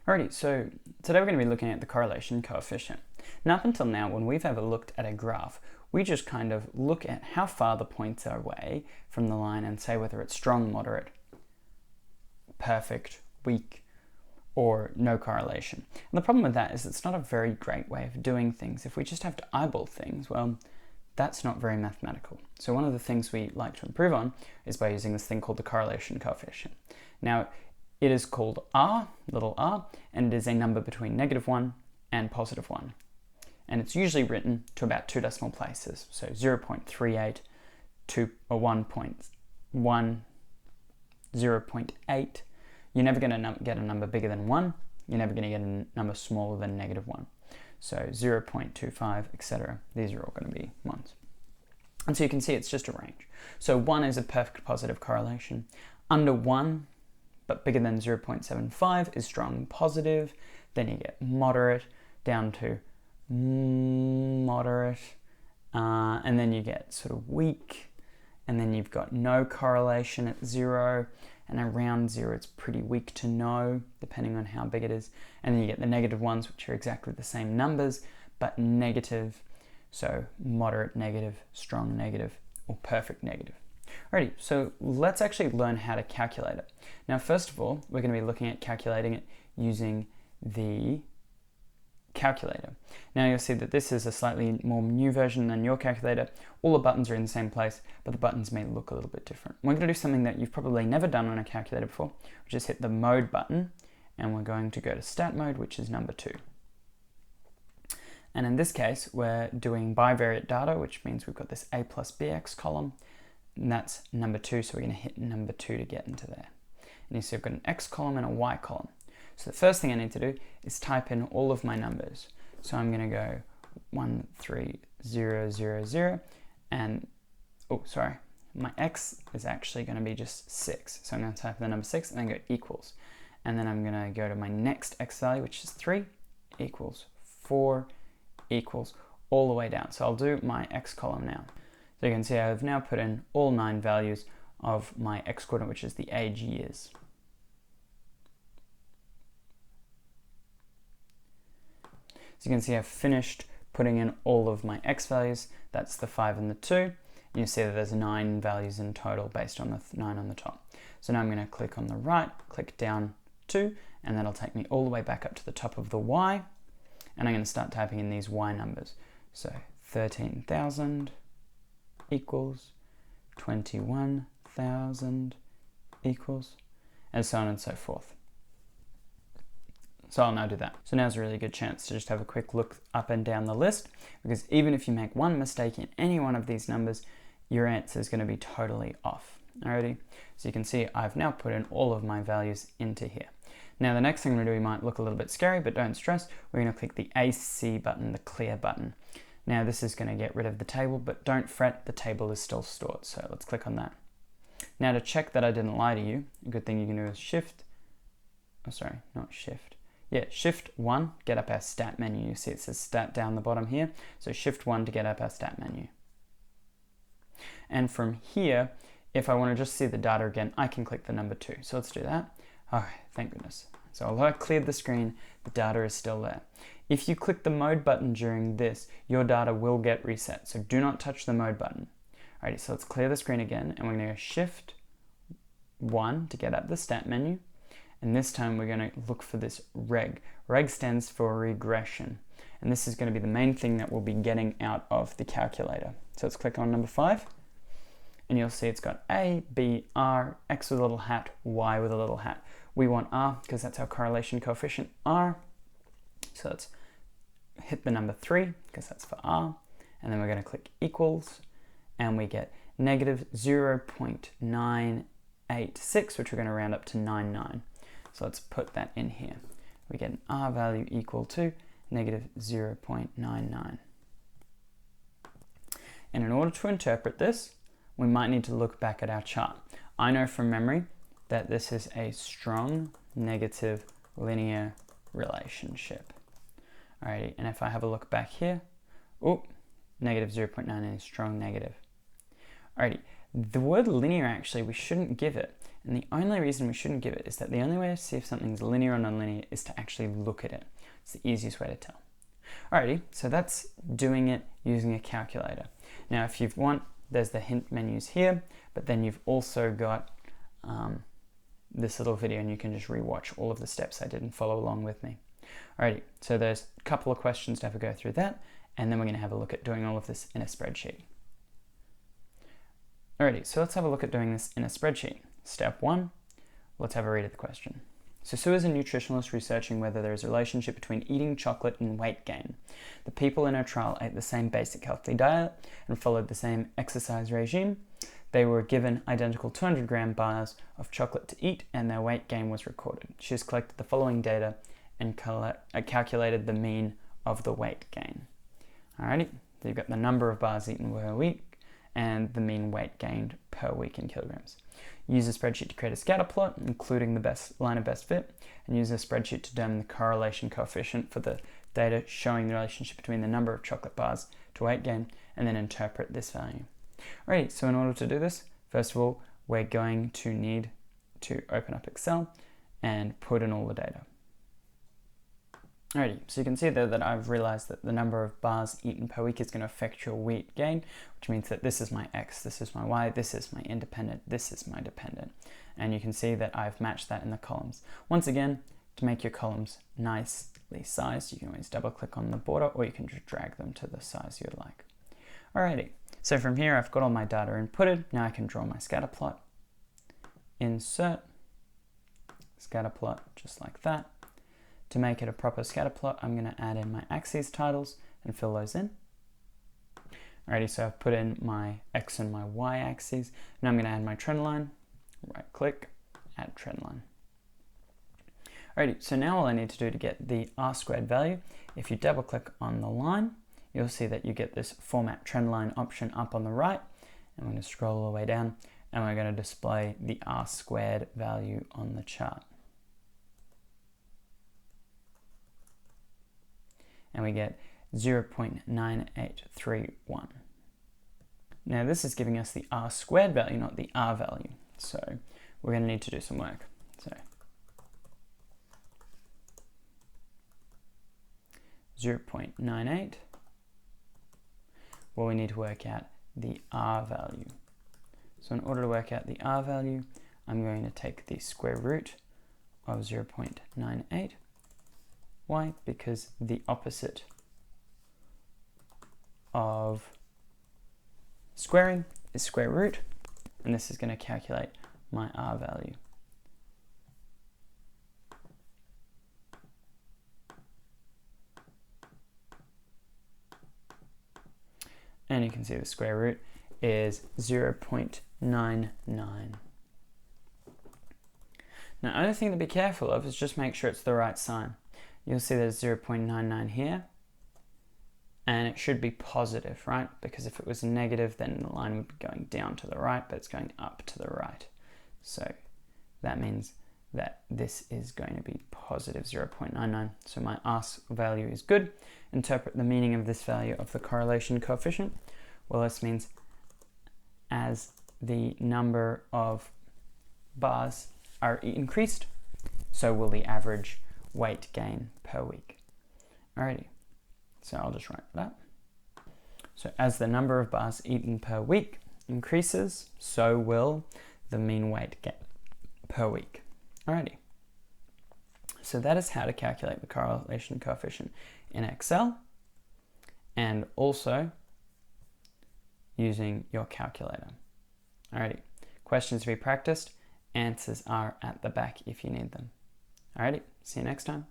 Alrighty, so today we're going to be looking at the correlation coefficient. Now up until now, when we've ever looked at a graph, we just kind of look at how far the points are away from the line and say whether it's strong, moderate, perfect, weak, or no correlation. And the problem with that is it's not a very great way of doing things. If we just have to eyeball things, well, that's not very mathematical. So one of the things we like to improve on is by using this thing called the correlation coefficient. Now, it is called r, little r, and it is a number between -1 and +1. And it's usually written to about 2 decimal places, so 0.38 to a 1.1, 0.8. You're never going to get a number bigger than 1. You're never going to get a number smaller than -1. So 0.25, etc. These are all going to be 1s. And so you can see it's just a range. So 1 is a perfect positive correlation. Under 1, but bigger than 0.75 is strong positive. Then you get moderate down to moderate, and then you get sort of weak, and then you've got no correlation at 0, and around 0 it's pretty weak to no, depending on how big it is. And then you get the negative ones, which are exactly the same numbers, but negative. So moderate negative, strong negative, or perfect negative. Alrighty, so let's actually learn how to calculate it. Now, first of all, we're going to be looking at calculating it using the calculator. Now you'll see that this is a slightly more new version than your calculator. All the buttons are in the same place, but the buttons may look a little bit different. We're going to do something that you've probably never done on a calculator before, which is hit the mode button, and we're going to go to stat mode, which is number 2. And in this case, we're doing bivariate data, which means we've got this a plus bx column, and that's number 2, so we're going to hit number 2 to get into there. And you see I've got an x column and a y column. So the first thing I need to do is type in all of my numbers. So I'm going to go 1, 3, 0, 0, 0, and, oh, sorry, my x is actually going to be just 6. So I'm going to type in the number 6 and then go equals. And then I'm going to go to my next x value, which is 3, equals 4, equals, all the way down. So I'll do my x column now. So you can see I've now put in all 9 values of my x coordinate, which is the age years. So you can see I've finished putting in all of my x values. That's the 5 and the 2. And you see that there's 9 values in total based on the 9 on the top. So now I'm going to click on the right, click down 2, and that'll take me all the way back up to the top of the y. And I'm going to start typing in these y numbers. So 13,000 equals 21,000 equals, and so on and so forth. So I'll now do that. So now's a really good chance to just have a quick look up and down the list, because even if you make one mistake in any one of these numbers, your answer is going to be totally off. Alrighty, so you can see I've now put in all of my values into here. Now the next thing I'm going to do might look a little bit scary, but don't stress. We're going to click the AC button, the clear button. Now this is going to get rid of the table, but don't fret, the table is still stored. So let's click on that. Now to check that I didn't lie to you, a good thing you can do is Shift 1, get up our stat menu. You see it says stat down the bottom here. So Shift 1 to get up our stat menu. And from here, if I want to just see the data again, I can click the number 2. So let's do that. Oh, thank goodness. So although I cleared the screen, the data is still there. If you click the mode button during this, your data will get reset. So do not touch the mode button. Alrighty, so let's clear the screen again, and we're going to go Shift 1 to get up the stat menu. And this time we're going to look for this reg. Reg stands for regression. And this is going to be the main thing that we'll be getting out of the calculator. So let's click on number 5. And you'll see it's got A, B, R, X with a little hat, Y with a little hat. We want R because that's our correlation coefficient, R. So let's hit the number 3 because that's for R. And then we're going to click equals. And we get negative 0.986, which we're going to round up to 99. So let's put that in here. We get an R value equal to negative 0.99. And in order to interpret this, we might need to look back at our chart. I know from memory that this is a strong negative linear relationship. Alrighty, and if I have a look back here, negative 0.99 is strong negative. Alrighty, The word linear, actually, we shouldn't give it. And the only reason we shouldn't give it is that the only way to see if something's linear or nonlinear is to actually look at it. It's the easiest way to tell. Alrighty, so that's doing it using a calculator. Now, if you want, there's the hint menus here, but then you've also got this little video, and you can just rewatch all of the steps I did and follow along with me. Alrighty, so there's a couple of questions to have a go through that, and then we're going to have a look at doing all of this in a spreadsheet. Alrighty, so let's have a look at doing this in a spreadsheet. Step 1, let's have a read of the question. So Sue is a nutritionalist researching whether there is a relationship between eating chocolate and weight gain. The people in her trial ate the same basic healthy diet and followed the same exercise regime. They were given identical 200-gram bars of chocolate to eat, and their weight gain was recorded. She has collected the following data and calculated the mean of the weight gain. Alrighty, so you've got the number of bars eaten per week and the mean weight gained per week in kilograms. Use a spreadsheet to create a scatter plot, including the best line of best fit, and use a spreadsheet to determine the correlation coefficient for the data showing the relationship between the number of chocolate bars to weight gain, and then interpret this value. Alright, so in order to do this, first of all, we're going to need to open up Excel and put in all the data. Alrighty, so you can see there that I've realized that the number of bars eaten per week is going to affect your weight gain, which means that this is my X, this is my Y, this is my independent, this is my dependent. And you can see that I've matched that in the columns. Once again, to make your columns nicely sized, you can always double click on the border, or you can just drag them to the size you'd like. Alrighty, so from here I've got all my data inputted. Now I can draw my scatter plot. Insert, scatter plot, just like that. To make it a proper scatter plot, I'm going to add in my axes titles and fill those in. Alrighty, so I've put in my X and my Y axes. Now I'm going to add my trend line. Right click, add trend line. Alrighty, so now all I need to do to get the R squared value, if you double click on the line, you'll see that you get this format trend line option up on the right. And we're going to scroll all the way down, and we're going to display the R squared value on the chart. And we get 0.9831. Now this is giving us the R squared value, not the R value. So we're going to need to do some work. So 0.98. Well, we need to work out the R value. So in order to work out the R value, I'm going to take the square root of 0.98. Why? Because the opposite of squaring is square root, and this is going to calculate my R value. And you can see the square root is 0.99. Now, only thing to be careful of is just make sure it's the right sign. You'll see there's 0.99 here, and it should be positive, right? Because if it was negative, then the line would be going down to the right, but it's going up to the right. So that means that this is going to be positive 0.99. So my R value is good. Interpret the meaning of this value of the correlation coefficient. Well, this means as the number of bars are increased, so will the average weight gain per week. Alrighty, so I'll just write that up. So as the number of bars eaten per week increases, so will the mean weight gain per week. Alrighty, so that is how to calculate the correlation coefficient in Excel, and also using your calculator. Alrighty, questions to be practiced, answers are at the back if you need them. Alrighty, see you next time.